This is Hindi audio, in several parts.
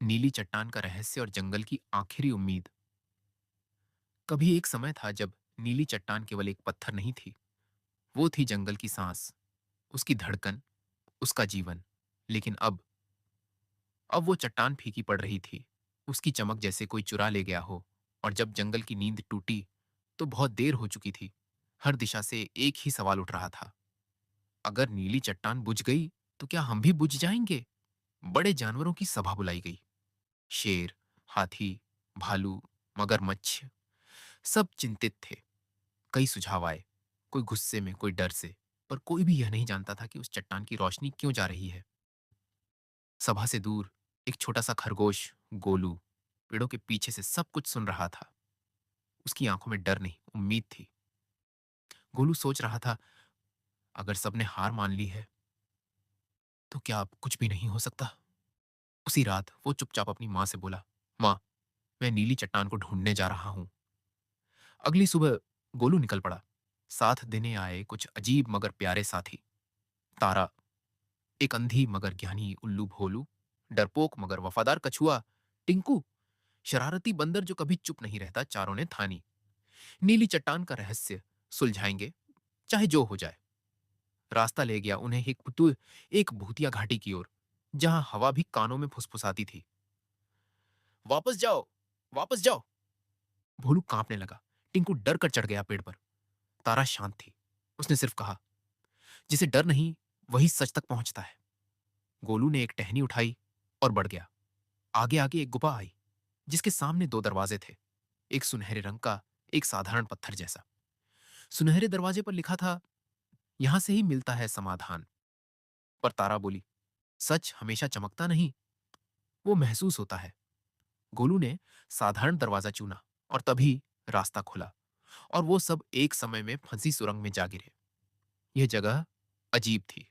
नीली चट्टान का रहस्य और जंगल की आखिरी उम्मीद। कभी एक समय था जब नीली चट्टान केवल एक पत्थर नहीं थी। वो थी जंगल की सांस, उसकी धड़कन, उसका जीवन। लेकिन अब वो चट्टान फीकी पड़ रही थी, उसकी चमक जैसे कोई चुरा ले गया हो। और जब जंगल की नींद टूटी तो बहुत देर हो चुकी थी। हर दिशा से एक ही सवाल उठ रहा था, अगर नीली चट्टान बुझ गई तो क्या हम भी बुझ जाएंगे? बड़े जानवरों की सभा बुलाई गई। शेर, हाथी, भालू, मगरमच्छ, सब चिंतित थे। कई सुझाव आए, कोई गुस्से में, कोई डर से, पर कोई भी यह नहीं जानता था कि उस चट्टान की रोशनी क्यों जा रही है। सभा से दूर एक छोटा सा खरगोश, गोलू, पेड़ों के पीछे से सब कुछ सुन रहा था। उसकी आंखों में डर नहीं, उम्मीद थी। गोलू सोच रहा था, अगर सबने हार मान ली है तो क्या अब कुछ भी नहीं हो सकता? उसी रात वो चुपचाप अपनी माँ से बोला, माँ, मैं नीली चट्टान को ढूंढने जा रहा हूं। अगली सुबह गोलू निकल पड़ा। साथ देने आए कुछ अजीब मगर प्यारे साथी। तारा, एक अंधी मगर ज्ञानी उल्लू भोलू, डरपोक मगर वफादार कछुआ टिंकू, शरारती बंदर जो कभी चुप नहीं रहता, चारों ने ठानी, नीली चट्टान का रहस्य सुलझाएंगे, चाहे जो हो जाए। रास्ता ले गया उन्हें एक भूतिया घाटी की ओर, जहां हवा भी कानों में फुसफुसाती थी। वापस जाओ, वापस जाओ। भोलू कांपने लगा। टिंकू डर कर चढ़ गया पेड़ पर। तारा शांत थी। उसने सिर्फ कहा, जिसे डर नहीं वही सच तक पहुंचता है। गोलू ने एक टहनी उठाई और बढ़ गया। आगे आगे एक गुफा आई, जिसके सामने दो दरवाजे थे। एक सुनहरे रंग का, एक साधारण पत्थर जैसा। सुनहरे दरवाजे पर लिखा था, यहां से ही मिलता है समाधान। पर तारा बोली, सच हमेशा चमकता नहीं, वो महसूस होता है। गोलू ने साधारण दरवाजा चुना और तभी रास्ता खुला और वो सब एक समय में फंसी सुरंग में जा गिरे। यह जगह अजीब थी।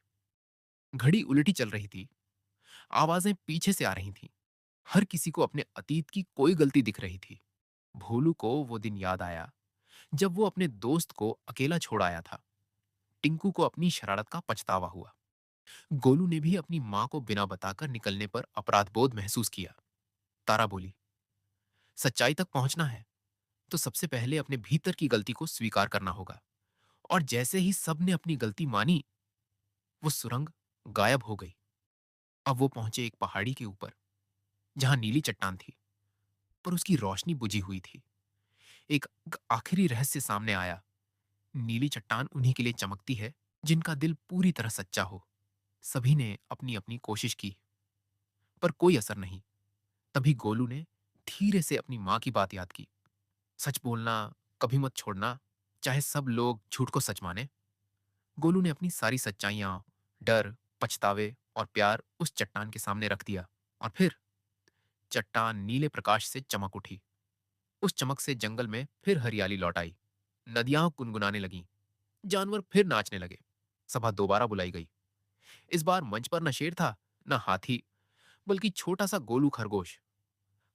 घड़ी उल्टी चल रही थी। आवाजें पीछे से आ रही थीं। हर किसी को अपने अतीत की कोई गलती दिख रही थी। भोलू को वो दिन याद आया जब वो अपने दोस्त को अकेला छोड़ आया था। टिंकू को अपनी शरारत का पछतावा हुआ। गोलू ने भी अपनी मां को बिना बताकर निकलने पर अपराध बोध महसूस किया। तारा बोली, सच्चाई तक पहुंचना है तो सबसे पहले अपने भीतर की गलती को स्वीकार करना होगा। और जैसे ही सबने अपनी गलती मानी, वो सुरंग गायब हो गई। अब वो पहुंचे एक पहाड़ी के ऊपर, जहां नीली चट्टान थी, पर उसकी रोशनी बुझी हुई थी। एक आखिरी रहस्य सामने आया। नीली चट्टान उन्हीं के लिए चमकती है जिनका दिल पूरी तरह सच्चा हो। सभी ने अपनी अपनी कोशिश की, पर कोई असर नहीं। तभी गोलू ने धीरे से अपनी मां की बात याद की। सच बोलना, कभी मत छोड़ना, चाहे सब लोग झूठ को सच माने। गोलू ने अपनी सारी सच्चाइयां, डर, पछतावे और प्यार उस चट्टान के सामने रख दिया। और फिर चट्टान नीले प्रकाश से चमक उठी। उस चमक से जंगल में फिर हरियाली लौट आई। नदियां गुनगुनाने लगीं, जानवर फिर नाचने लगे। सभा दोबारा बुलाई गई। इस बार मंच पर न शेर था, न हाथी, बल्कि छोटा सा गोलू खरगोश।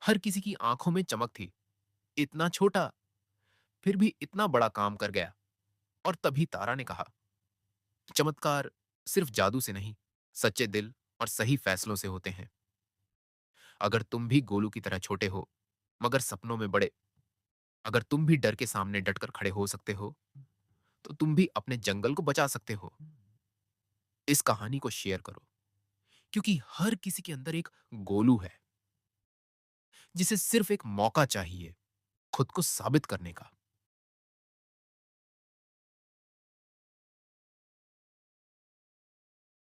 हर किसी की आंखों में चमक थी। इतना छोटा, फिर भी इतना बड़ा काम कर गया। और तभी तारा ने कहा, चमत्कार सिर्फ जादू से नहीं, सच्चे दिल और सही फैसलों से होते हैं। अगर तुम भी गोलू की तरह छोटे हो, मगर सपनों में बड़े, अगर तुम भी डर के सामने डटकर खड़े हो सकते हो, तो तुम भी अपने जंगल को बचा सकते हो। इस कहानी को शेयर करो, क्योंकि हर किसी के अंदर एक गोलू है, जिसे सिर्फ एक मौका चाहिए खुद को साबित करने का।